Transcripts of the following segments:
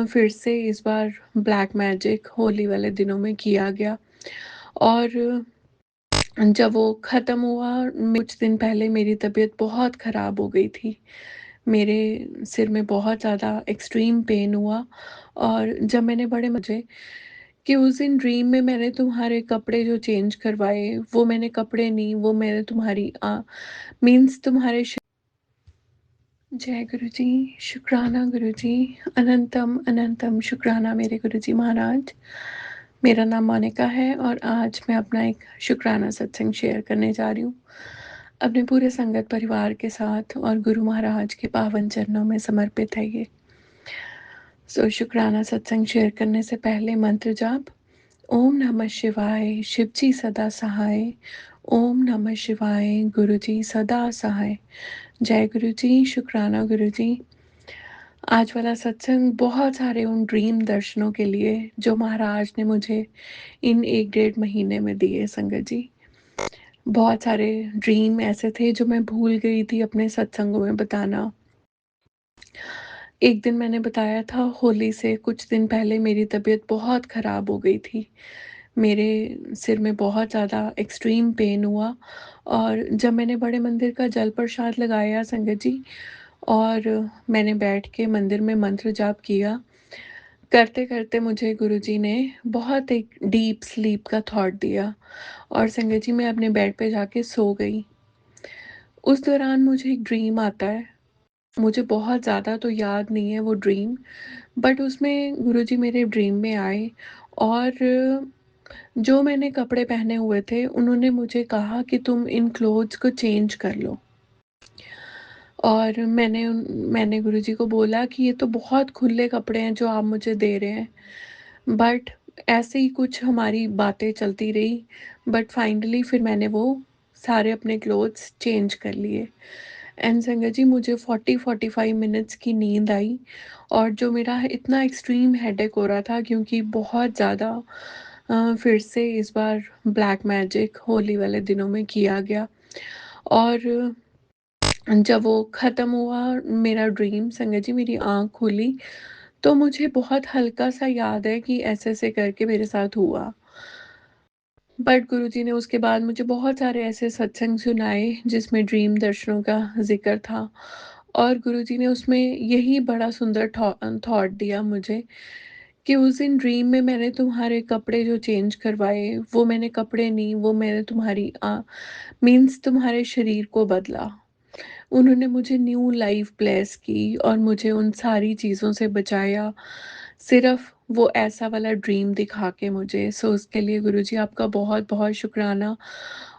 फिर से इस बार ब्लैक मैजिक होली वाले दिनों में किया गया। और जब वो ख़त्म हुआ, कुछ दिन पहले मेरी तबीयत बहुत ख़राब हो गई थी। मेरे सिर में बहुत ज़्यादा एक्सट्रीम पेन हुआ। और जब मैंने बड़े मज़े कि उस दिन ड्रीम में मैंने तुम्हारे कपड़े जो चेंज करवाए, वो मैंने कपड़े नहीं, वो मैंने तुम्हारी मीन्स तुम्हारे जय गुरुजी, शुक्राना गुरुजी, अनंतम अनंतम शुक्राना मेरे गुरुजी महाराज। मेरा नाम मोनिका है और आज मैं अपना एक शुक्राना सत्संग शेयर करने जा रही हूँ अपने पूरे संगत परिवार के साथ, और गुरु महाराज के पावन चरणों में समर्पित है ये। शुक्राना सत्संग शेयर करने से पहले मंत्र जाप। ओम नमः शिवाय, शिवजी सदा सहाय। ओम नमः शिवाय, गुरुजी सदा सहाय। जय गुरुजी, शुक्राना गुरुजी। आज वाला सत्संग बहुत सारे उन ड्रीम दर्शनों के लिए जो महाराज ने मुझे इन 1 डेढ़ महीने में दिए संगत जी। बहुत सारे ड्रीम ऐसे थे जो मैं भूल गई थी अपने सत्संगों में बताना। एक दिन मैंने बताया था, होली से कुछ दिन पहले मेरी तबीयत बहुत ख़राब हो गई थी। मेरे सिर में बहुत ज़्यादा एक्सट्रीम पेन हुआ। और जब मैंने बड़े मंदिर का जल प्रसाद लगाया संगत जी, और मैंने बैठ के मंदिर में मंत्र जाप किया, करते-करते मुझे गुरुजी ने बहुत एक डीप स्लीप का थॉट दिया, और संगत जी मैं अपने बेड पे जाके सो गई। उस दौरान मुझे एक ड्रीम आता है। मुझे बहुत ज़्यादा तो याद नहीं है वो ड्रीम, बट उसमें गुरुजी मेरे ड्रीम में आए, और जो मैंने कपड़े पहने हुए थे उन्होंने मुझे कहा कि तुम इन क्लोथ्स को चेंज कर लो। और मैंने गुरुजी को बोला कि ये तो बहुत खुले कपड़े हैं जो आप मुझे दे रहे हैं। बट ऐसे ही कुछ हमारी बातें चलती रही, बट फाइनली फिर मैंने वो सारे अपने क्लोथ्स चेंज कर लिए। एंड संगत जी मुझे 40-45 मिनट्स की नींद आई, और जो मेरा इतना एक्सट्रीम हेडेक हो रहा था क्योंकि बहुत ज़्यादा फिर से इस बार ब्लैक मैजिक होली वाले दिनों में किया गया। और जब वो ख़त्म हुआ मेरा ड्रीम संगत जी, मेरी आँख खुली तो मुझे बहुत हल्का-सा याद है कि ऐसे-ऐसे करके मेरे साथ हुआ। बट गुरुजी ने उसके बाद मुझे बहुत सारे ऐसे सत्संग सुनाए जिसमें ड्रीम दर्शनों का ज़िक्र था, और गुरुजी ने उसमें यही बड़ा सुंदर थॉट दिया मुझे कि उस दिन ड्रीम में मैंने तुम्हारे कपड़े जो चेंज करवाए, वो मैंने कपड़े नहीं, वो मैंने तुम्हारी मीन्स तुम्हारे शरीर को बदला। उन्होंने मुझे न्यू लाइफ ब्लेस की और मुझे उन सारी चीज़ों से बचाया, सिर्फ़ वो ऐसा वाला ड्रीम दिखा के मुझे। उसके लिए गुरुजी आपका बहुत-बहुत शुक्राना।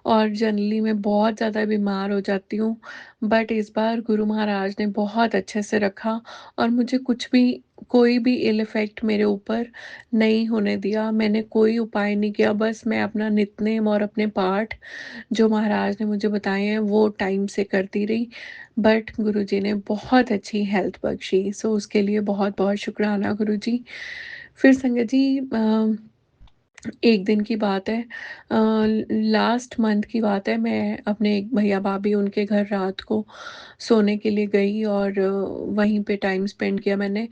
और जनरली मैं बहुत ज़्यादा बीमार हो जाती हूँ, बट इस बार गुरु महाराज ने बहुत अच्छे से रखा, और मुझे कुछ भी, कोई भी इल इफ़ेक्ट मेरे ऊपर नहीं होने दिया। मैंने कोई उपाय नहीं किया, बस मैं अपना नित्य-नेम और अपने पाठ जो महाराज ने मुझे बताए हैं वो टाइम से करती रही। बट गुरुजी ने बहुत अच्छी हेल्थ बख्शी, उसके लिए बहुत-बहुत शुक्राना गुरुजी। फिर संगत जी एक दिन की बात है, लास्ट मंथ की बात है, मैं अपने एक भैया-भाभी उनके घर रात को सोने के लिए गई, और वहीं पे टाइम स्पेंड किया मैंने।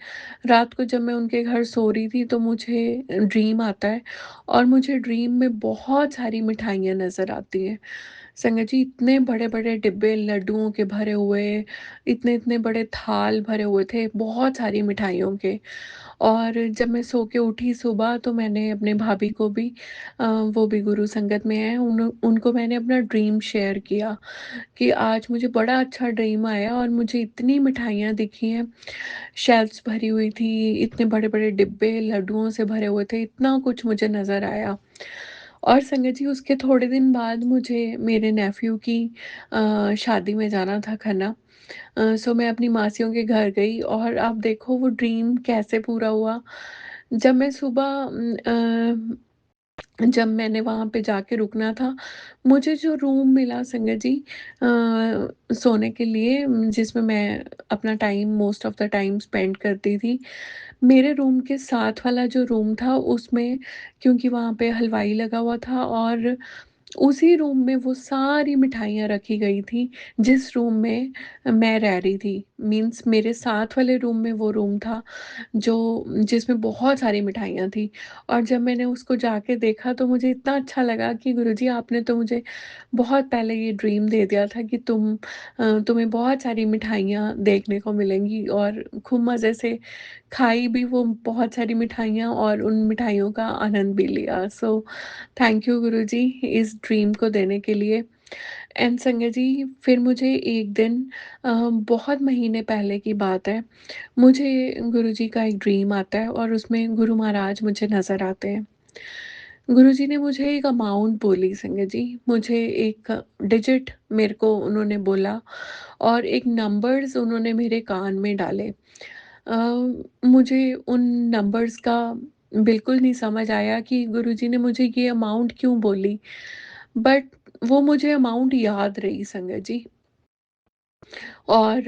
रात को जब मैं उनके घर सो रही थी तो मुझे ड्रीम आता है, और मुझे ड्रीम में बहुत सारी मिठाइयाँ नज़र आती हैं। संगत जी इतने बड़े-बड़े डिब्बे लड्डुओं के भरे हुए, इतने-इतने बड़े थाल भरे हुए थे बहुत सारी मिठाइयों के। और जब मैं सो के उठी सुबह तो मैंने अपने भाभी को भी, वो भी गुरु संगत में हैं, उनको मैंने अपना ड्रीम शेयर किया कि आज मुझे बड़ा अच्छा ड्रीम आया और मुझे इतनी मिठाइयाँ दिखी हैं, शेल्फ्स भरी हुई थी, इतने बड़े-बड़े डिब्बे लड्डुओं से भरे हुए थे, इतना कुछ मुझे नज़र आया। और संगत जी उसके थोड़े दिन बाद मुझे मेरे नेफ्यू की शादी में जाना था खन्ना। मैं अपनी मासियों के घर गई, और आप देखो वो ड्रीम कैसे पूरा हुआ। जब मैं सुबह जब मैंने वहाँ पे जाके रुकना था, मुझे जो रूम मिला संगत जी सोने के लिए, जिसमें मैं अपना time most of the time spend करती थी, मेरे रूम के साथ वाला जो रूम था उसमें, क्योंकि वहाँ पे हलवाई लगा हुआ था, और उसी रूम में वो सारी मिठाइयाँ रखी गई थी, जिस रूम में मैं रह रही थी। मीन्स मेरे साथ वाले रूम में वो रूम था जो जिसमें बहुत सारी मिठाइयाँ थी, और जब मैंने उसको जाके देखा तो मुझे इतना अच्छा लगा कि गुरुजी आपने तो मुझे बहुत पहले ये ड्रीम दे दिया था कि तुम्हें बहुत सारी मिठाइयाँ देखने को मिलेंगी, और खूब मज़े से खाई भी वो बहुत सारी मिठाइयाँ और उन मिठाइयों का आनंद भी लिया। सो थैंक यू गुरुजी इस ड्रीम को देने के लिए। एंड संगा जी, फिर मुझे एक दिन बहुत महीने पहले की बात है, मुझे गुरुजी का एक ड्रीम आता है और उसमें गुरु महाराज मुझे नज़र आते हैं। गुरुजी ने मुझे एक अमाउंट बोली संगा जी, मुझे एक डिजिट मेरे को उन्होंने बोला और एक नंबर्स उन्होंने मेरे कान में डाले। मुझे उन नंबर्स का बिल्कुल नहीं समझ आया कि गुरुजी ने मुझे ये अमाउंट क्यों बोली, बट वो मुझे अमाउंट याद रही संगत जी। और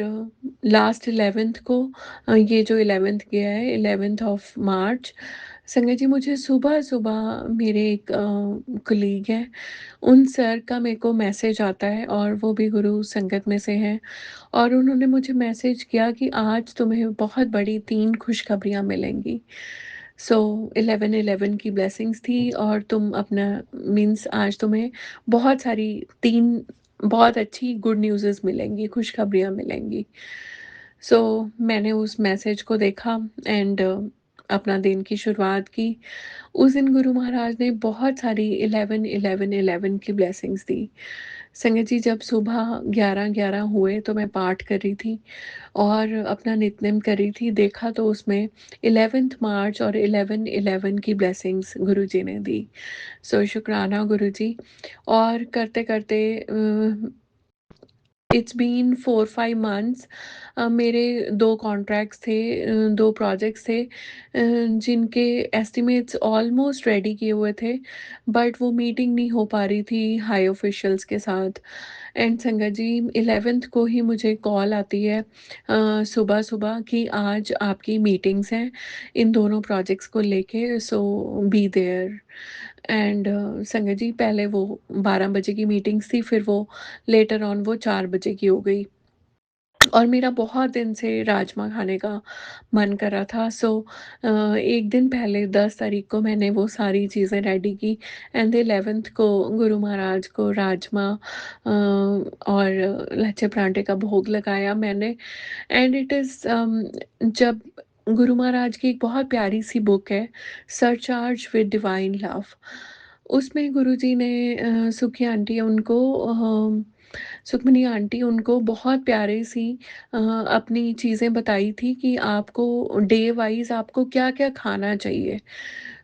लास्ट 11th को ये जो 11th गया है 11th ऑफ मार्च, संगत जी मुझे सुबह-सुबह मेरे एक कलीग हैं, उन सर का मेरे को मैसेज आता है और वो भी गुरु संगत में से हैं, और उन्होंने मुझे मैसेज किया कि आज तुम्हें बहुत बड़ी 3 खुशखबरियाँ मिलेंगी। सो 11-11 की ब्लेसिंग्स थी और तुम अपना मीन्स आज तुम्हें बहुत सारी 3 बहुत अच्छी गुड न्यूज़ेज़ मिलेंगी, खुशखबरियाँ मिलेंगी। सो मैंने उस मैसेज को देखा एंड अपना दिन की शुरुआत की। उस दिन गुरु महाराज ने बहुत सारी 11-11-11 की ब्लेसिंग्स दी। संगत जी जब सुबह 11-11 हुए तो मैं पाठ कर रही थी और अपना नित्य-नेम कर रही थी, देखा तो उसमें 11th मार्च और 11-11 की ब्लेसिंग्स गुरुजी ने दी। सो शुक्राना गुरुजी। और करते-करते इट्स बीन 4-5 मंथ्स, मेरे 2 कॉन्ट्रैक्ट्स थे, 2 प्रोजेक्ट्स थे, जिनके एस्टिमेट्स ऑलमोस्ट रेडी किए हुए थे, बट वो मीटिंग नहीं हो पा रही थी हाई ऑफिशियल्स के साथ। एंड संगत जी 11th को ही मुझे कॉल आती है सुबह-सुबह कि आज आपकी मीटिंग्स हैं इन दोनों प्रोजेक्ट्स को लेके, सो बी देयर। एंड संगत जी पहले वो 12 बजे की मीटिंग्स थी, फिर वो लेटर ऑन वो 4 बजे की हो गई, और मेरा बहुत दिन से राजमा खाने का मन कर रहा था। सो एक दिन पहले 10 तारीख को मैंने वो सारी चीज़ें रेडी की एंड 11th को गुरु महाराज को राजमा और लच्छे पराठे का भोग लगाया मैंने। एंड इट इज़ जब गुरु महाराज की एक बहुत प्यारी सी बुक है, सरचार्ज विद डिवाइन लव, उसमें गुरुजी ने सुखी आंटी उनको सुखमनी आंटी उनको बहुत प्यारी सी अपनी चीज़ें बताई थी कि आपको डे वाइज़ आपको क्या-क्या खाना चाहिए।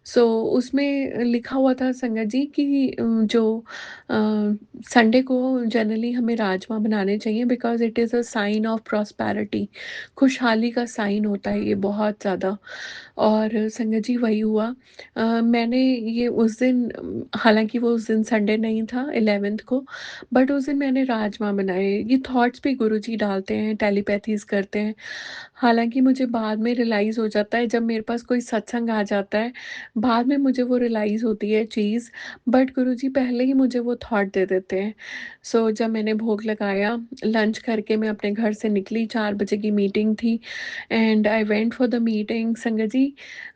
सो उसमें लिखा हुआ था संगत जी कि जो संडे को जनरली हमें राजमा बनाने चाहिए because it is a sign of prosperity, खुशहाली का साइन होता है ये बहुत ज़्यादा। और संगत जी वही हुआ। मैंने ये उस दिन हालाँकि वो उस दिन संडे नहीं था 11th को, बट उस दिन मैंने राजमा बनाए। ये थॉट्स भी गुरुजी डालते हैं, टेलीपैथीज़ करते हैं। हालाँकि मुझे बाद में रियलाइज़ हो जाता है जब मेरे पास कोई सत्संग आ जाता है, बाद में मुझे वो रियलाइज़ होती है चीज़, बट गुरुजी पहले ही मुझे वो थॉट दे देते हैं। सो जब मैंने भोग लगाया, लंच करके मैं अपने घर से निकली, 4 बजे की मीटिंग थी and I went for the meeting. संगत जी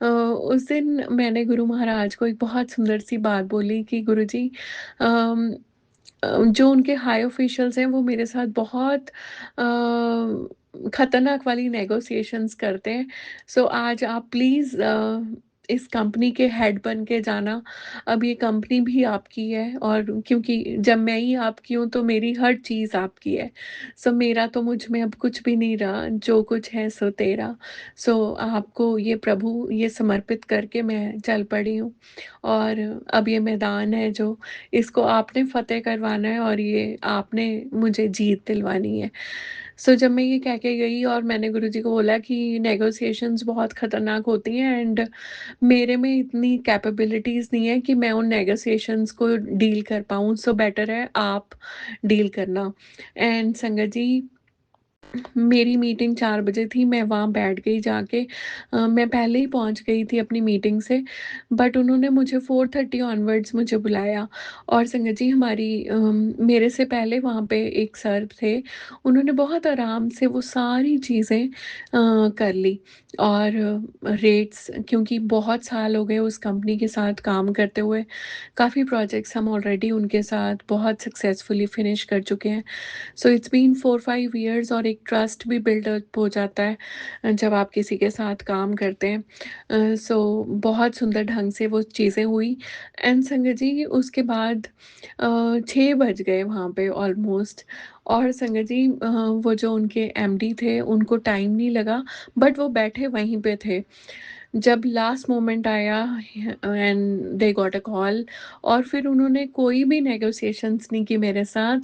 उस दिन मैंने गुरु महाराज को एक बहुत सुंदर सी बात बोली कि गुरुजी अम जो उनके हाई ऑफिशियल्स हैं वो मेरे साथ बहुत खतरनाक वाली नेगोशिएशंस करते हैं। सो आज आप प्लीज़ इस कंपनी के हेड बन के जाना। अब ये कंपनी भी आपकी है, और क्योंकि जब मैं ही आपकी हूँ तो मेरी हर चीज़ आपकी है। सो मेरा तो मुझ में अब कुछ भी नहीं रहा, जो कुछ है सो तेरा। सो आपको ये प्रभु ये समर्पित करके मैं चल पड़ी हूँ, और अब ये मैदान है जो इसको आपने फ़तेह करवाना है और ये आपने मुझे जीत दिलवानी है। सो जब मैं ये कह के गई और मैंने गुरुजी को बोला कि नेगोशिएशंस बहुत ख़तरनाक होती हैं एंड मेरे में इतनी कैपेबिलिटीज़ नहीं है कि मैं उन नेगोशिएशंस को डील कर पाऊँ, सो बेटर है आप डील करना। एंड संगत जी मेरी मीटिंग 4 बजे थी, मैं वहाँ बैठ गई जाके। मैं पहले ही पहुँच गई थी अपनी मीटिंग से, बट उन्होंने मुझे 4:30 ऑनवर्ड्स मुझे बुलाया। और संगत जी, मेरे से पहले वहाँ पे एक सर थे, उन्होंने बहुत आराम से वो सारी चीज़ें कर ली। और रेट्स, क्योंकि बहुत साल हो गए उस कंपनी के साथ काम करते हुए, काफ़ी प्रोजेक्ट्स हम ऑलरेडी उनके साथ बहुत सक्सेसफुली फिनिश कर चुके हैं। सो इट्स बीन 4-5 इयर्स, और एक ट्रस्ट भी बिल्डअप हो जाता है जब आप किसी के साथ काम करते हैं। सो बहुत सुंदर ढंग से वो चीज़ें हुई। एंड संगत जी, उसके बाद 6 बज गए वहाँ पे ऑलमोस्ट। और संगत जी, वो जो उनके एमडी थे, उनको टाइम नहीं लगा, बट वो बैठे वहीं पे थे। जब लास्ट मोमेंट आया and they got a call, और फिर उन्होंने कोई भी नेगोशिएशंस नहीं की मेरे साथ।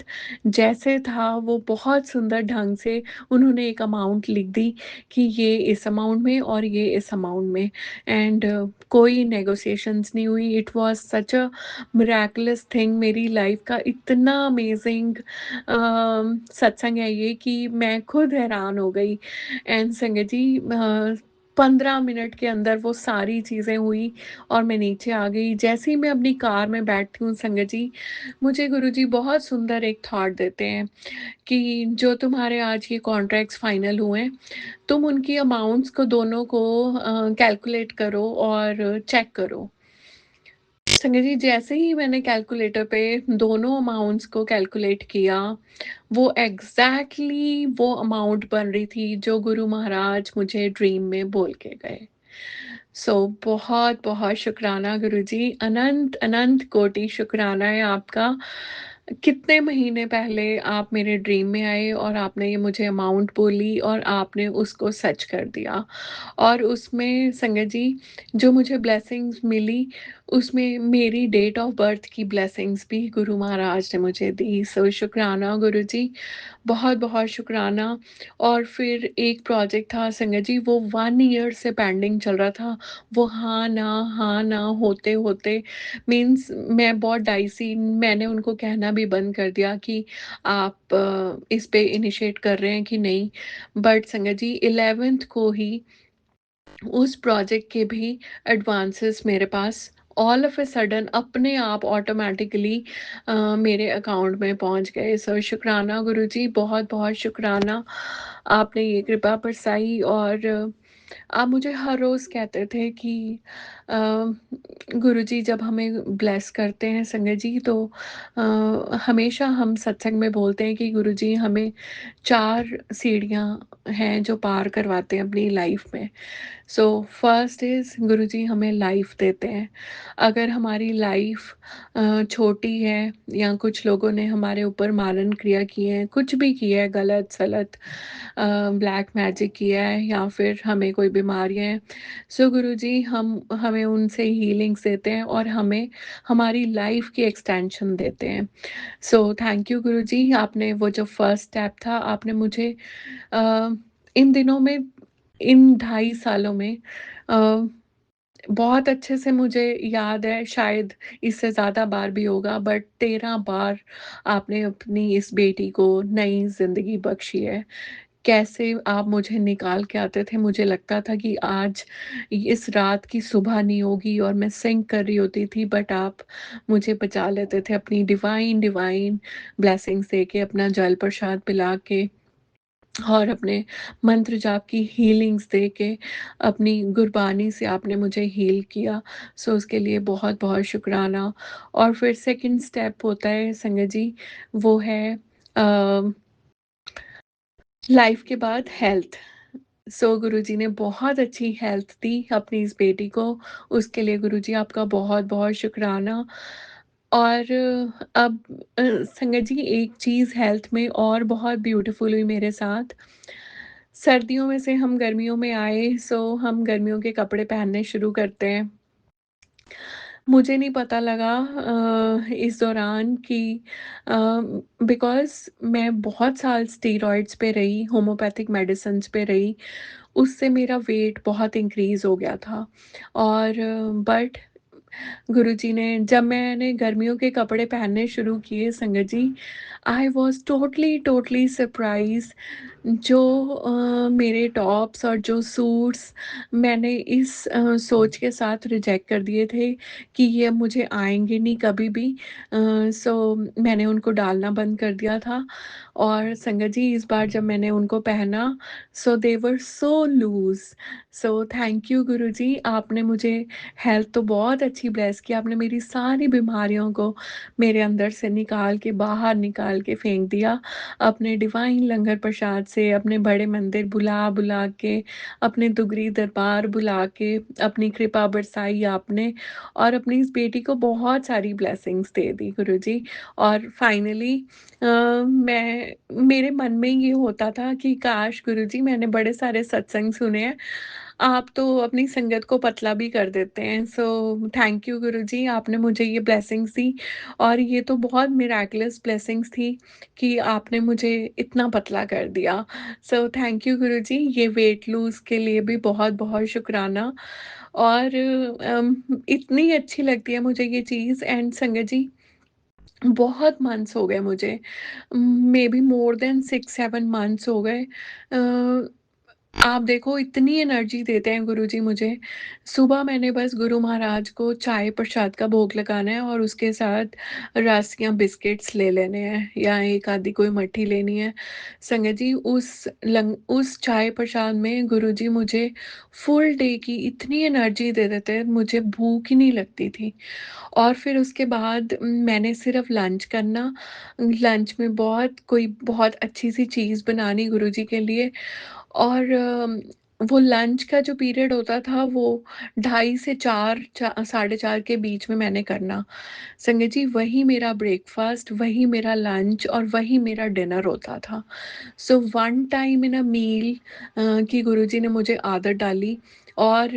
जैसे था वो बहुत सुंदर ढंग से उन्होंने एक अमाउंट लिख दी कि ये इस अमाउंट में और ये इस अमाउंट में। एंड कोई नेगोशिएशंस नहीं हुई। It was such a miraculous thing. मेरी लाइफ का इतना अमेजिंग सत्संग है ये कि मैं खुद हैरान हो गई। एंड संगत जी, 15 मिनट के अंदर वो सारी चीज़ें हुई और मैं नीचे आ गई। जैसे ही मैं अपनी कार में बैठती हूँ संगत जी, मुझे गुरुजी बहुत सुंदर एक थॉट देते हैं कि जो तुम्हारे आज ये कॉन्ट्रैक्ट्स फाइनल हुए हैं, तुम उनकी अमाउंट्स को दोनों को कैलकुलेट करो और चेक करो। संगत जी, जैसे ही मैंने कैलकुलेटर पे दोनों अमाउंट्स को कैलकुलेट किया, वो एग्ज़ैक्टली वो अमाउंट बन रही थी जो गुरु महाराज मुझे ड्रीम में बोल के गए। बहुत-बहुत शुक्राना गुरुजी, अनंत कोटि शुक्राना है आपका। कितने महीने पहले आप मेरे ड्रीम में आए और आपने ये मुझे अमाउंट बोली और आपने उसको सच कर दिया। और उसमें संगत जी, जो मुझे ब्लेसिंग्स मिली, उसमें मेरी डेट ऑफ बर्थ की ब्लेसिंग्स भी गुरु महाराज ने मुझे दी। सो शुक्राना गुरुजी, बहुत-बहुत शुक्राना। और फिर एक प्रोजेक्ट था संगत जी, वो 1 ईयर से पेंडिंग चल रहा था। वो हाँ ना होते-होते, मीन्स मैं बहुत डाइसी, मैंने उनको कहना भी बंद कर दिया कि आप इस पे इनिशिएट कर रहे हैं कि नहीं। बट संगत जी, 11th को ही उस प्रोजेक्ट के भी एडवांसेस मेरे पास ऑल ऑफ अ सडन अपने आप ऑटोमेटिकली मेरे अकाउंट में पहुंच गए। सो शुक्राना गुरुजी, बहुत-बहुत शुक्राना। आपने ये कृपा बरसाई। और आप मुझे हर रोज़ कहते थे कि अ, गुरुजी जब हमें ब्लेस करते हैं संगत जी, तो हमेशा हम सत्संग में बोलते हैं कि गुरुजी हमें 4 सीढ़ियाँ हैं जो पार करवाते हैं अपनी लाइफ में। सो फर्स्ट इज़ गुरुजी हमें लाइफ देते हैं। अगर हमारी लाइफ छोटी है, या कुछ लोगों ने हमारे ऊपर मारण क्रिया की है, कुछ भी किया है गलत-सलत, ब्लैक मैजिक किया है, या फिर हमें कोई बीमारियाँ हैं, सो गुरुजी हम हमें उनसे हीलिंग्स देते हैं और हमें हमारी लाइफ की एक्सटेंशन देते हैं। सो थैंक यू गुरुजी, आपने वो जो फर्स्ट स्टेप था आपने मुझे अ, इन दिनों में, इन 2.5 सालों में अ, बहुत अच्छे से मुझे याद है, शायद इससे ज़्यादा बार भी होगा, बट 13 बार आपने अपनी इस बेटी को नई ज़िंदगी बख्शी है। कैसे आप मुझे निकाल के आते थे, मुझे लगता था कि आज इस रात की सुबह नहीं होगी और मैं सिंक कर रही होती थी, बट आप मुझे बचा लेते थे अपनी डिवाइन डिवाइन ब्लेसिंग्स देके, अपना जल प्रसाद पिला के और अपने मंत्र जाप की हीलिंग्स दे के, अपनी गुरबानी से आपने मुझे हील किया। सो उसके लिए बहुत-बहुत शुकराना। और फिर सेकंड स्टेप होता है संगत जी, वो है अ, लाइफ के बाद हेल्थ। सो गुरुजी ने बहुत अच्छी हेल्थ दी अपनी इस बेटी को, उसके लिए गुरुजी आपका बहुत-बहुत शुकराना। और अब संगत जी, एक चीज़ हेल्थ में और बहुत ब्यूटीफुल हुई मेरे साथ। सर्दियों में से हम गर्मियों में आए, सो हम गर्मियों के कपड़े पहनने शुरू करते हैं। मुझे नहीं पता लगा इस दौरान कि बिकॉज़ मैं बहुत साल स्टेरॉइड्स पे रही, होम्योपैथिक मेडिसिन्स पे रही, उससे मेरा वेट बहुत इंक्रीज़ हो गया था। और बट गुरुजी ने, जब मैंने गर्मियों के कपड़े पहनने शुरू किए संगत जी, आई वाज़ टोटली सरप्राइज़। जो मेरे टॉप्स और जो सूट्स मैंने इस सोच के साथ रिजेक्ट कर दिए थे कि ये मुझे आएँगे नहीं कभी भी। सो मैंने उनको डालना बंद कर दिया था और संगत जी इस बार जब मैंने उनको पहना सो दे वर सो लूज़। सो थैंक यू गुरुजी, आपने मुझे हेल्थ तो बहुत अच्छी ब्लेस की, आपने मेरी सारी बीमारियों को मेरे अंदर से निकाल के बाहर निकाल के फेंक दिया। अपने डिवाइन लंगर प्रसाद से, अपने बड़े मंदिर बुला-बुला के, अपने दुगरी दरबार बुला के, अपनी कृपा बरसाई आपने और अपनी इस बेटी को बहुत सारी ब्लेसिंग्स दे दी गुरुजी। और फाइनली मैं मेरे मन में ये होता था कि काश गुरुजी मैंने बड़े सारे सत्संग सुने हैं, आप तो अपनी संगत को पतला भी कर देते हैं। सो थैंक यू गुरुजी, आपने मुझे ये ब्लेसिंग्स दी और ये तो बहुत मिरेकलस ब्लेसिंग्स थी कि आपने मुझे इतना पतला कर दिया। सो थैंक यू गुरुजी, ये वेट लूज़ के लिए भी बहुत-बहुत शुकराना और इतनी अच्छी लगती है मुझे ये चीज़ एंड संगत जी बहुत मंथ्स हो गए मुझे, मेबी मोर देन 6-7 मंथ्स हो गए। आप देखो इतनी एनर्जी देते हैं गुरुजी मुझे। सुबह मैंने बस गुरु महाराज को चाय प्रसाद का भोग लगाना है और उसके साथ रस्क या बिस्किट्स ले लेने हैं या एक आधी कोई मट्ठी लेनी है। संगत जी उस चाय प्रसाद में गुरुजी मुझे फुल डे की इतनी एनर्जी दे देते हैं, मुझे भूख ही नहीं लगती थी। और फिर उसके बाद मैंने सिर्फ़ लंच करना, लंच में बहुत अच्छी-सी चीज़ बनानी गुरुजी के लिए और वो लंच का जो पीरियड होता था वो ढाई से 4 साढ़े 4 के बीच में मैंने करना। संगत जी वही मेरा ब्रेकफ़ास्ट, वही मेरा लंच और वही मेरा डिनर होता था। सो वन टाइम इन अ मील की गुरुजी ने मुझे आदत डाली और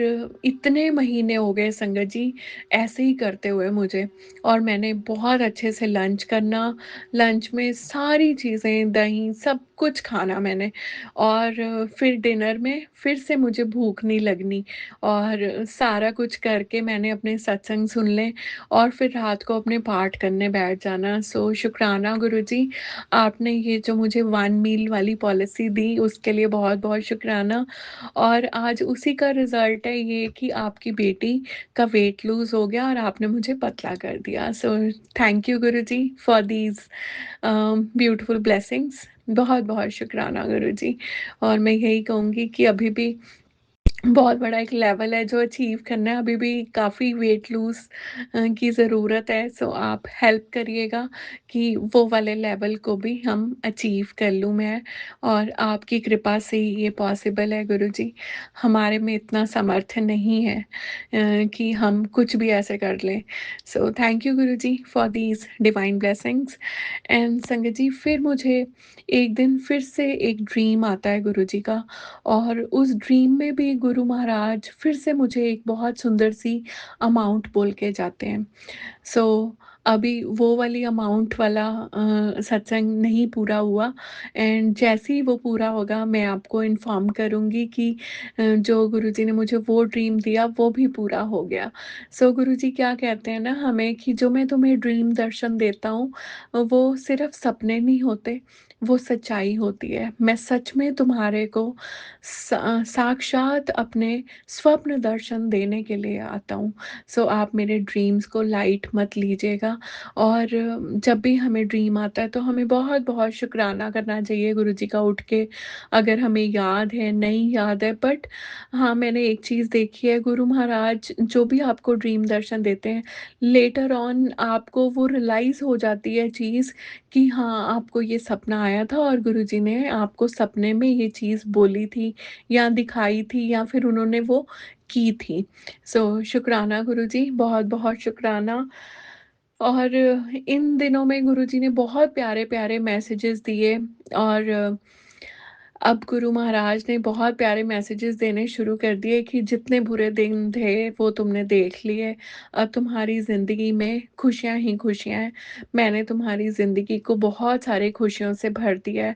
इतने महीने हो गए संगत जी ऐसे ही करते हुए मुझे और मैंने बहुत अच्छे से लंच करना, लंच में सारी चीज़ें, दही सब कुछ खाना मैंने और फिर डिनर में फिर से मुझे भूख नहीं लगनी और सारा कुछ करके मैंने अपने सत्संग सुन ले और फिर रात को अपने पाठ करने बैठ जाना। सो शुक्राना गुरुजी, आपने ये जो मुझे वन मील वाली पॉलिसी दी उसके लिए बहुत-बहुत शुक्राना और आज उसी का रिज़ल्ट है ये कि आपकी बेटी का वेट लूज़ हो गया और आपने मुझे पतला कर दिया। सो thank you Guruji for these beautiful blessings. बहुत-बहुत शुक्राना गुरुजी और मैं यही कहूँगी कि अभी भी बहुत बड़ा एक लेवल है जो अचीव करना है, अभी भी काफ़ी वेट लूज़ की ज़रूरत है, सो आप हेल्प करिएगा कि वो वाले लेवल को भी हम अचीव कर लूँ मैं और आपकी कृपा से ही ये पॉसिबल है गुरुजी। हमारे में इतना सामर्थ्य नहीं है कि हम कुछ भी ऐसे कर लें। सो thank you Guruji for these divine blessings and Sangat जी फिर मुझे एक दिन फिर से एक ड्रीम आता है गुरुजी का और उस ड्रीम में भी गुरु महाराज फिर से मुझे एक बहुत सुंदर सी अमाउंट बोल के जाते हैं। सो अभी वो वाली अमाउंट वाला सत्संग नहीं पूरा हुआ एंड जैसे ही वो पूरा होगा मैं आपको इन्फॉर्म करूँगी कि जो गुरुजी ने मुझे वो ड्रीम दिया वो भी पूरा हो गया। सो गुरुजी क्या कहते हैं ना हमें कि जो मैं तुम्हें ड्रीम दर्शन देता हूँ वो सिर्फ़ सपने नहीं होते, वो सच्चाई होती है। मैं सच में तुम्हारे को साक्षात अपने स्वप्न दर्शन देने के लिए आता हूँ। सो आप मेरे ड्रीम्स को लाइट मत लीजिएगा और जब भी हमें ड्रीम आता है तो हमें बहुत-बहुत शुकराना करना चाहिए गुरुजी का उठ के, अगर हमें याद है, नहीं याद है बट हाँ, मैंने एक चीज़ देखी है गुरु महाराज जो भी आपको ड्रीम दर्शन देते हैं, लेटर ऑन आपको वो रियलाइज़ हो जाती है चीज़ कि हाँ, आपको ये सपना आया था और गुरुजी ने आपको सपने में ये चीज़ बोली थी या दिखाई थी या फिर उन्होंने वो की थी। सो शुक्राना गुरुजी, बहुत-बहुत शुक्राना और इन दिनों में गुरुजी ने बहुत प्यारे-प्यारे मैसेजेस दिए और अब गुरु महाराज ने बहुत प्यारे मैसेजेस देने शुरू कर दिए कि जितने बुरे दिन थे, वो तुमने देख लिए। अब तुम्हारी ज़िंदगी में खुशियाँ ही खुशियाँ हैं। मैंने तुम्हारी ज़िंदगी को बहुत सारी खुशियों से भर दिया है।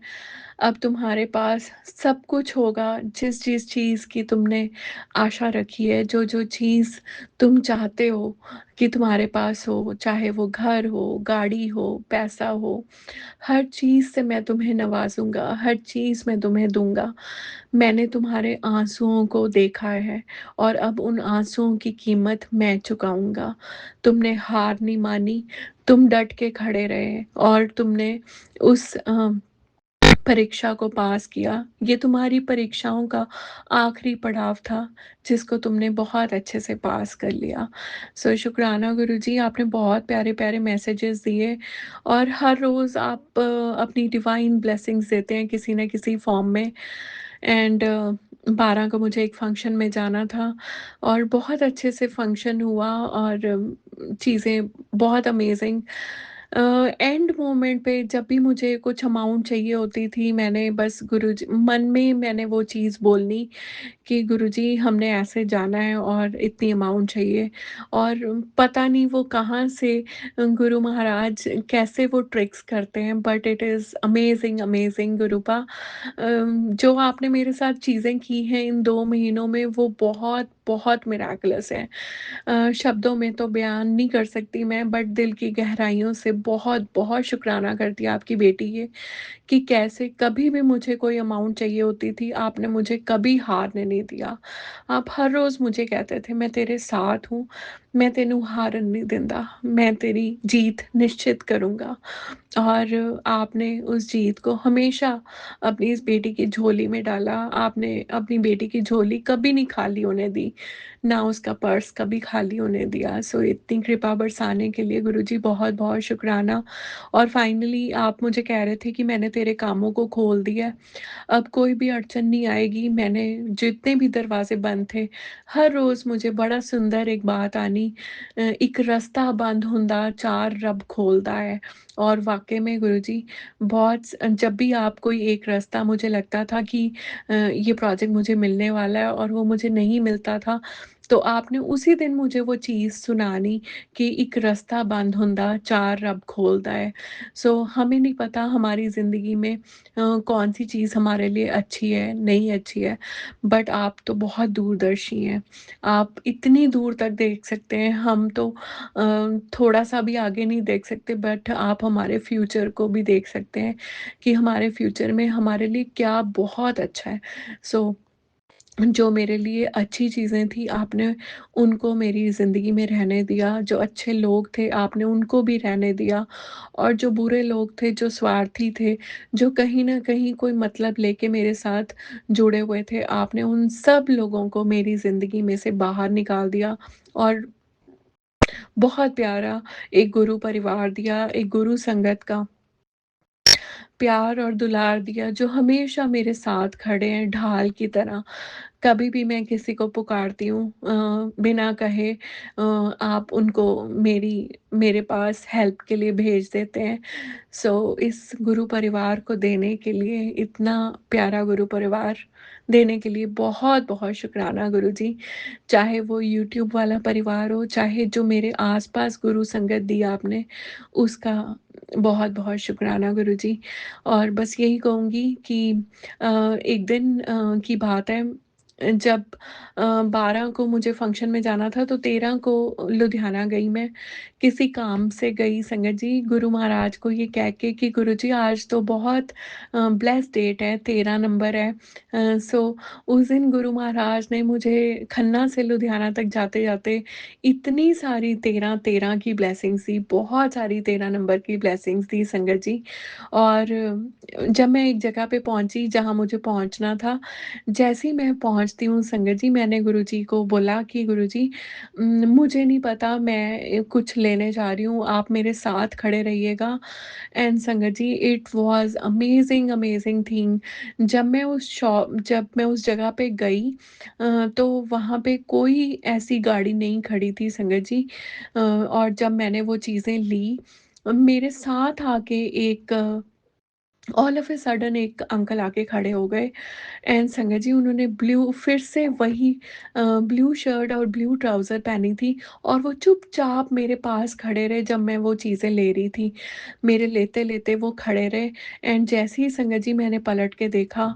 अब तुम्हारे पास सब कुछ होगा जिस-जिस चीज़ की तुमने आशा रखी है, जो-जो चीज़ तुम चाहते हो कि तुम्हारे पास हो, चाहे वो घर हो, गाड़ी हो, पैसा हो, हर चीज़ से मैं तुम्हें नवाज़ूँगा, हर चीज़ मैं तुम्हें दूँगा। मैंने तुम्हारे आँसुओं को देखा है और अब उन आँसुओं की कीमत मैं चुकाऊँगा। तुमने हार नहीं मानी, तुम डट के खड़े रहे और तुमने उस परीक्षा को पास किया। ये तुम्हारी परीक्षाओं का आखिरी पड़ाव था, जिसको तुमने बहुत अच्छे से पास कर लिया। सो शुक्राना गुरुजी, आपने बहुत प्यारे-प्यारे मैसेजेस दिए और हर रोज़ आप अपनी डिवाइन ब्लेसिंग्स देते हैं किसी न किसी फ़ॉर्म में। एंड 12 को मुझे एक फ़ंक्शन में जाना था और बहुत अच्छे से फ़ंक्शन हुआ और चीज़ें बहुत अमेज़िंग। एंड मोमेंट पे जब भी मुझे कुछ अमाउंट चाहिए होती थी, मैंने बस गुरुजी मन में मैंने वो चीज़ बोलनी कि गुरुजी हमने ऐसे जाना है और इतनी अमाउंट चाहिए। और पता नहीं वो कहाँ से गुरु महाराज कैसे वो ट्रिक्स करते हैं, but it is amazing amazing गुरुपा। जो आपने मेरे साथ चीज़ें की हैं इन 2 महीनों में वो बहुत बहुत मिराकुलस है। शब्दों में तो बयान नहीं कर सकती मैं, बट दिल की गहराइयों से बहुत बहुत शुक्राना करती हूँ आपकी बेटी के कि कैसे कभी भी मुझे कोई अमाउंट चाहिए होती थी, आपने मुझे कभी हारने नहीं दिया। आप हर रोज़ मुझे कहते थे, "मैं तेरे साथ हूँ, मैं तेनू हारन नहीं देंदा, मैं तेरी जीत निश्चित करूँगा।" और आपने उस जीत को हमेशा अपनी इस बेटी की झोली में डाला। आपने अपनी बेटी की झोली कभी नहीं खाली होने दी, ना उसका पर्स कभी खाली होने दिया। सो इतनी कृपा बरसाने के लिए गुरुजी बहुत-बहुत शुकराना। और फाइनली आप मुझे कह रहे थे कि मैंने तेरे कामों को खोल दिया है। अब कोई भी अड़चन नहीं आएगी। मैंने जितने भी दरवाज़े बंद थे, हर रोज़ मुझे बड़ा सुंदर एक बात आनी, "एक रास्ता बंद हुंदा, चार रब खोलदा है।" और वाक़ई में गुरुजी जब भी आप कोई एक रास्ता मुझे लगता था कि ये प्रोजेक्ट मुझे मिलने वाला है और वो मुझे नहीं मिलता था, तो आपने उसी दिन मुझे वो चीज़ सुनानी कि "एक रास्ता बंद हुंदा, चार रब खोलदा है।" सो हमें नहीं पता हमारी ज़िंदगी में कौन-सी चीज़ हमारे लिए अच्छी है, नहीं अच्छी है, बट आप तो बहुत दूरदर्शी हैं। आप इतनी दूर तक देख सकते हैं, हम तो थोड़ा-सा भी आगे नहीं देख सकते, बट आप हमारे फ्यूचर को भी देख सकते हैं कि हमारे फ्यूचर में हमारे लिए क्या बहुत अच्छा है। सो जो मेरे लिए अच्छी चीज़ें थी, आपने उनको मेरी ज़िंदगी में रहने दिया, जो अच्छे लोग थे, आपने उनको भी रहने दिया और जो बुरे लोग थे, जो स्वार्थी थे, जो कहीं न कहीं कोई मतलब लेके मेरे साथ जुड़े हुए थे, आपने उन सब लोगों को मेरी ज़िंदगी में से बाहर निकाल दिया और बहुत प्यारा एक गुरु परिवार दिया, एक गुरु संगत का प्यार और दुलार दिया, जो हमेशा मेरे साथ खड़े हैं ढाल की तरह। कभी भी मैं किसी को पुकारती हूँ बिना कहे आप उनको मेरे पास हेल्प के लिए भेज देते हैं। सो इस गुरु परिवार को देने के लिए, इतना प्यारा गुरु परिवार देने के लिए बहुत-बहुत शुकराना गुरुजी। चाहे वो यूट्यूब वाला परिवार हो, चाहे जो मेरे आस-पास गुरु संगत दी आपने, उसका बहुत-बहुत शुकराना गुरुजी। और बस यही कहूँगी कि एक दिन की बात है, जब 12 को मुझे फ़ंक्शन में जाना था, तो 13 को लुधियाना गई मैं। किसी काम से गई संगत जी, गुरु महाराज को ये कह के कि गुरुजी आज तो बहुत ब्लेस्ड डेट है, 13 नंबर है। सो उस दिन गुरु महाराज ने मुझे खन्ना से लुधियाना तक जाते-जाते इतनी सारी 13-13 की ब्लेसिंग्स दी, बहुत सारी 13 नंबर की ब्लेसिंग्स दी संगत जी। और जब मैं एक जगह पे पहुँची जहाँ मुझे पहुँचना था, जैसे ही मैं पहुँचती हूँ संगत जी, मैंने गुरुजी को बोला कि गुरुजी मुझे नहीं पता, मैं कुछ लेने जा रही हूँ, आप मेरे साथ खड़े रहिएगा। And Sangat ji, it was amazing amazing thing. जब मैं उस जगह पे गई, तो वहाँ पे कोई ऐसी गाड़ी नहीं खड़ी थी संगत जी। और जब मैंने वो चीज़ें ली, मेरे साथ आके एक ऑल ऑफ अ सडन एक अंकल आके खड़े हो गए एंड संगत जी उन्होंने ब्लू फिर से वही ब्लू शर्ट और ब्लू ट्राउज़र पहनी थी और वो चुपचाप मेरे पास खड़े रहे जब मैं वो चीज़ें ले रही थी। मेरे लेते-लेते वो खड़े रहे एंड जैसे ही संगत जी मैंने पलट के देखा,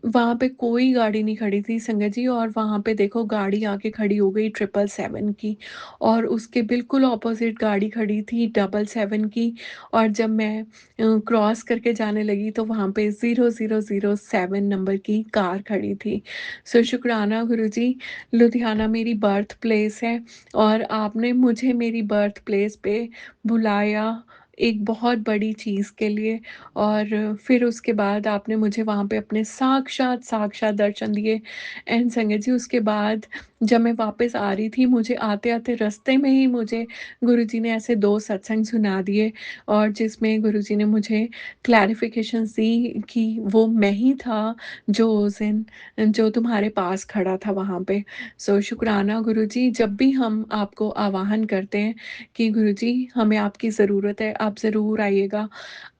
वहाँ पे कोई गाड़ी नहीं खड़ी थी संगत जी और वहाँ पे देखो गाड़ी आके खड़ी हो गई 777 की और उसके बिल्कुल ऑपोज़िट गाड़ी खड़ी थी 777 की और जब मैं क्रॉस करके जाने लगी तो वहाँ पे 0007 नंबर की कार खड़ी थी। सो शुक्राना गुरुजी, लुधियाना मेरी बर्थ प्लेस है और आपने मुझे मेरी बर्थ प्लेस पे बुलाया एक बहुत बड़ी चीज़ के लिए और फिर उसके बाद आपने मुझे वहाँ पे अपने साक्षात दर्शन दिए एंड संगत जी उसके बाद जब मैं वापस आ रही थी मुझे आते-आते रास्ते में ही मुझे गुरुजी ने ऐसे 2 सत्संग सुना दिए और जिसमें गुरुजी ने मुझे क्लैरिफ़िकेशंस दी कि वो मैं ही था जो उस दिन जो तुम्हारे पास खड़ा था वहाँ पे। सो शुक्राना गुरुजी जब भी हम आपको आवाहन करते हैं कि गुरुजी हमें आपकी ज़रूरत है, आप ज़रूर आइएगा।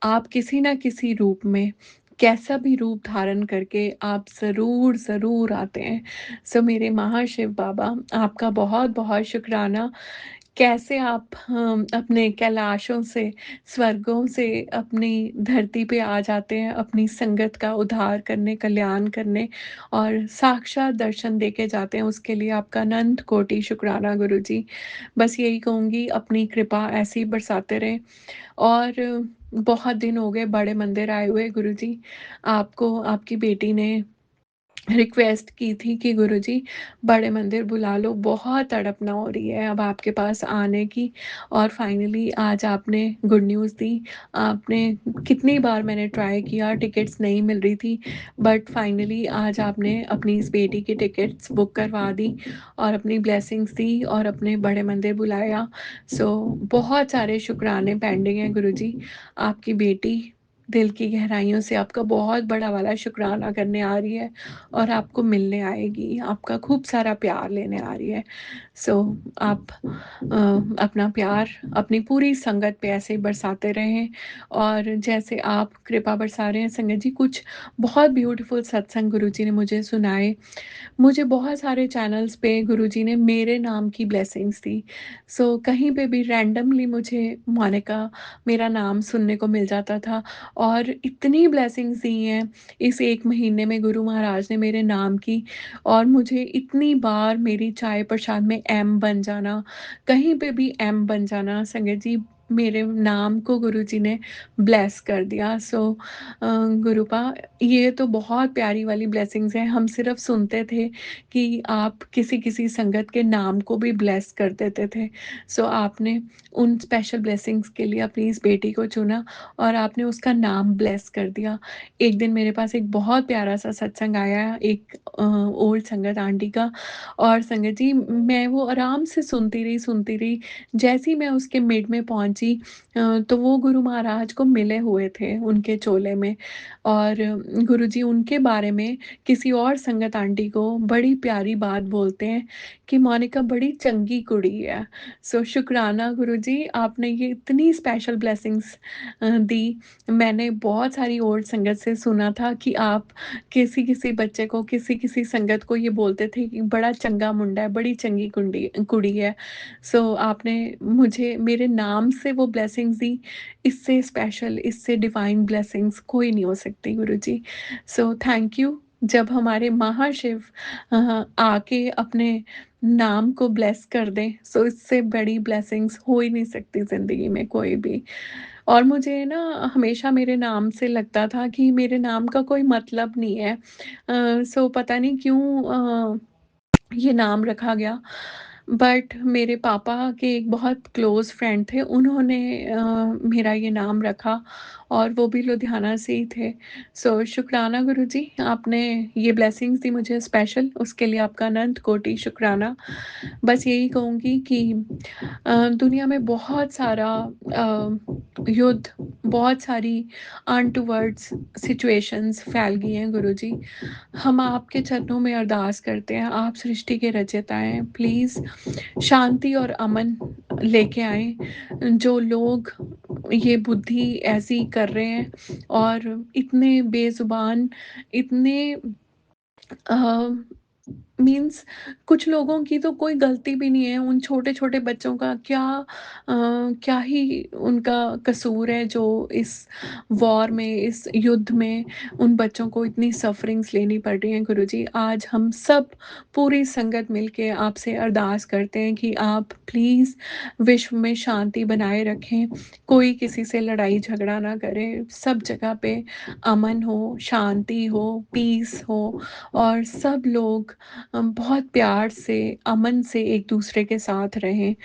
आप किसी न किसी रूप में, कैसा भी रूप धारण करके आप ज़रूर आते हैं। सो मेरे महाशिव बाबा आपका बहुत-बहुत शुकराना कैसे आप अपने कैलाशों से, स्वर्गों से अपनी धरती पे आ जाते हैं, अपनी संगत का उद्धार करने, कल्याण करने और साक्षात दर्शन देके जाते हैं, उसके लिए आपका अनंत कोटि शुक्राना गुरुजी। बस यही कहूँगी अपनी कृपा ऐसे ही बरसाते रहें और बहुत दिन हो गए बड़े मंदिर आए हुए गुरुजी। आपको आपकी बेटी ने रिक्वेस्ट की थी कि गुरुजी बड़े मंदिर बुला लो, बहुत तड़पना हो रही है अब आपके पास आने की और फाइनली आज आपने गुड न्यूज़ दी। आपने कितनी बार मैंने ट्राई किया, टिकट्स नहीं मिल रही थी, बट फाइनली आज आपने अपनी इस बेटी की टिकट्स बुक करवा दी और अपनी ब्लेसिंग्स दी और अपने बड़े मंदिर बुलाया। सो बहुत सारे शुक्राने पेंडिंग हैं गुरुजी। आपकी बेटी दिल की गहराइयों से आपका बहुत बड़ा वाला शुक्राना करने आ रही है और आपको मिलने आएगी, आपका खूब सारा प्यार लेने आ रही है। सो आप अपना प्यार अपनी पूरी संगत पे ऐसे ही बरसाते रहें और जैसे आप कृपा बरसा रहे हैं संगत जी, कुछ बहुत ब्यूटीफुल सत्संग गुरुजी ने मुझे सुनाए। मुझे बहुत सारे चैनल्स पे गुरुजी ने मेरे नाम की ब्लेसिंग्स दी। सो कहीं पे भी रैंडमली मुझे मोनिका मेरा नाम सुनने को मिल जाता था और इतनी ब्लेसिंग्स दी हैं इस 1 महीने में गुरु महाराज ने मेरे नाम की और मुझे इतनी बार मेरी चाय प्रसाद में एम बन जाना, कहीं पे भी एम बन जाना संगत जी मेरे नाम को गुरुजी ने ब्लेस कर दिया। सो गुरुपा ये तो बहुत प्यारी वाली ब्लेसिंग्स हैं। हम सिर्फ़ सुनते थे कि आप किसी-किसी संगत के नाम को भी ब्लेस कर देते थे। सो आपने उन स्पेशल ब्लेसिंग्स के लिए अपनी इस बेटी को चुना और आपने उसका नाम ब्लेस कर दिया। एक दिन मेरे पास एक बहुत प्यारा-सा सत्संग आया एक ओल्ड संगत आंटी का और संगत जी मैं वो आराम से सुनती रही। जैसे ही मैं उसके मिड में पहुँची तो वो गुरु महाराज को मिले हुए थे उनके चोले में और गुरुजी उनके बारे में किसी और संगत आंटी को बड़ी प्यारी बात बोलते हैं कि मोनिका बड़ी चंगी कुड़ी है। सो शुक्राना गुरुजी आपने ये इतनी स्पेशल ब्लेसिंग्स दी। मैंने बहुत सारी ओल्ड संगत से सुना था कि आप किसी-किसी बच्चे को, किसी-किसी संगत को ये बोलते थे कि बड़ा चंगा मुंडा है, बड़ी चंगी कुंडी कुड़ी है। सो आपने मुझे मेरे नाम से वो ब्लेसिंग्स दी, इससे स्पेशल, इससे डिवाइन ब्लेसिंग्स कोई नहीं हो सकती गुरुजी। सो थैंक यू। जब हमारे महाशिव आके अपने नाम को ब्लेस कर दें, सो इससे बड़ी ब्लेसिंग्स हो ही नहीं सकती ज़िंदगी में कोई भी। और मुझे ना हमेशा मेरे नाम से लगता था कि मेरे नाम का कोई मतलब नहीं है। सो पता नहीं क्यों ये नाम रखा गया। बट मेरे पापा के एक बहुत क्लोज़ फ्रेंड थे, उन्होंने मेरा ये नाम रखा और वो भी लुधियाना से ही थे। सो शुक्राना गुरुजी, आपने ये ब्लेसिंग्स दी मुझे स्पेशल, उसके लिए आपका अनंत कोटि शुक्राना। बस यही कहूँगी कि दुनिया में बहुत सारा युद्ध, बहुत सारी अनटोवर्ड्स सिचुएशंस फैल गई हैं गुरुजी। हम आपके चरणों में अरदास करते हैं, आप सृष्टि के रचयिता हैं, प्लीज़ शांति और अमन लेके आएँ। जो लोग ये बुद्धि ऐसी कर रहे हैं और इतने बेज़ुबान, इतने अ, मीन्स कुछ लोगों की तो कोई गलती भी नहीं है, उन छोटे-छोटे बच्चों का क्या ही उनका कसूर है जो इस वॉर में, इस युद्ध में उन बच्चों को इतनी सफ़रिंग्स लेनी पड़ रही हैं गुरुजी। आज हम सब पूरी संगत मिलके आपसे अरदास करते हैं कि आप प्लीज़ विश्व में शांति बनाए रखें, कोई किसी से लड़ाई झगड़ा ना करे, सब जगह पे अमन हो, शांति हो, पीस हो और सब लोग बहुत प्यार से, अमन से एक-दूसरे के साथ रहें।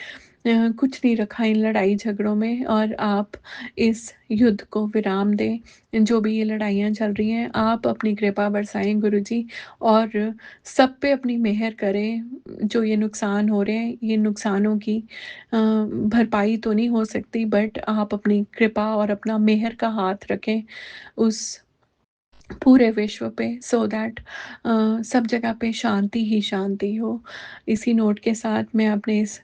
कुछ नहीं रखा इन लड़ाई-झगड़ों में और आप इस युद्ध को विराम दें। जो भी ये लड़ाइयाँ चल रही हैं, आप अपनी कृपा बरसाएँ गुरुजी और सब पे अपनी मेहर करें। जो ये नुकसान हो रहे हैं, ये नुकसानों की भरपाई तो नहीं हो सकती बट आप अपनी कृपा और अपना मेहर का हाथ रखें उस पूरे विश्व पे सो दैट सब जगह पे शांति ही शांति हो। इसी नोट के साथ मैं अपने इस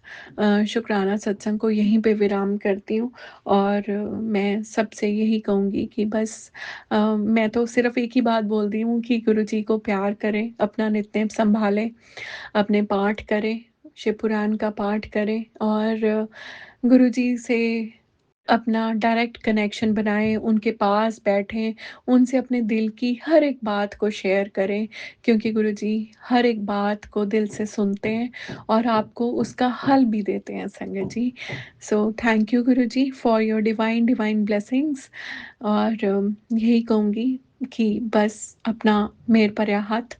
शुक्राना सत्संग को यहीं पे विराम करती हूँ और मैं सबसे यही कहूँगी कि बस मैं तो सिर्फ़ एक ही बात बोल रही हूँ कि गुरुजी को प्यार करें, अपना नित्य सँभालें, अपने पाठ करें, शिव पुराण का पाठ करें और गुरुजी से अपना डायरेक्ट कनेक्शन बनाएँ, उनके पास बैठें, उनसे अपने दिल की हर एक बात को शेयर करें क्योंकि गुरुजी हर एक बात को दिल से सुनते हैं और आपको उसका हल भी देते हैं Sangat ji. So thank you Guruji for your divine divine blessings और यही कहूँगी कि बस अपना मेहर भਰਿਆ हੱਥ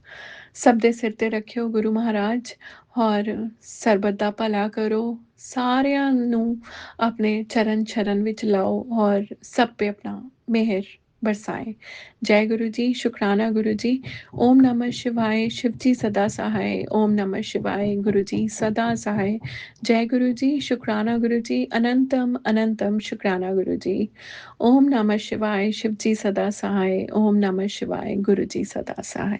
ਸਭ ਦੇ ਸਿਰ ਤੇ ਰੱਖਿਓ ਗੁਰੂ ਮਹਾਰਾਜ ਔਰ ਸਰਬਤ ਦਾ ਭਲਾ ਕਰੋ ਸਾਰਿਆਂ ਨੂੰ अपने चरण शरण विच लाओ और सब पे अपना मेहर बरसाएं। जय गुरु जी, शुक्राना गुरु जी। ओम नमः शिवाय, शिव जी सदा सहाय। ओम नमः शिवाय, गुरु जी सदा सहाय। जय गुरु जी, शुक्राना गुरु जी। अनंतम अनंतम शुक्राना गुरु जी। ओम नमः शिवाय, शिव जी सदा सहाय। ओम नमः शिवाय, गुरु जी सदा सहाय।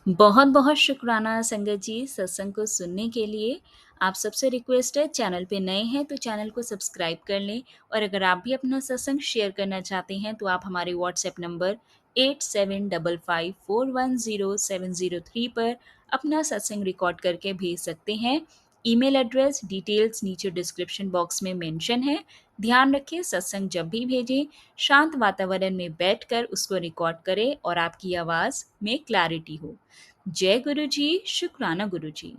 बहुत बहुत शुक्राना संगत जी सत्संग को सुनने के लिए। आप सबसे रिक्वेस्ट है, चैनल पे नए हैं तो चैनल को सब्सक्राइब कर लें और अगर आप भी अपना सत्संग शेयर करना चाहते हैं तो आप हमारे व्हाट्सएप नंबर 8755410703 पर अपना सत्संग रिकॉर्ड करके भेज सकते हैं। ईमेल एड्रेस डिटेल्स नीचे डिस्क्रिप्शन बॉक्स में मेंशन है। ध्यान रखें, सत्संग जब भी भेजें शांत वातावरण में बैठकर उसको रिकॉर्ड करें और आपकी आवाज़ में क्लैरिटी हो। जय गुरु जी, शुक्राना गुरु जी।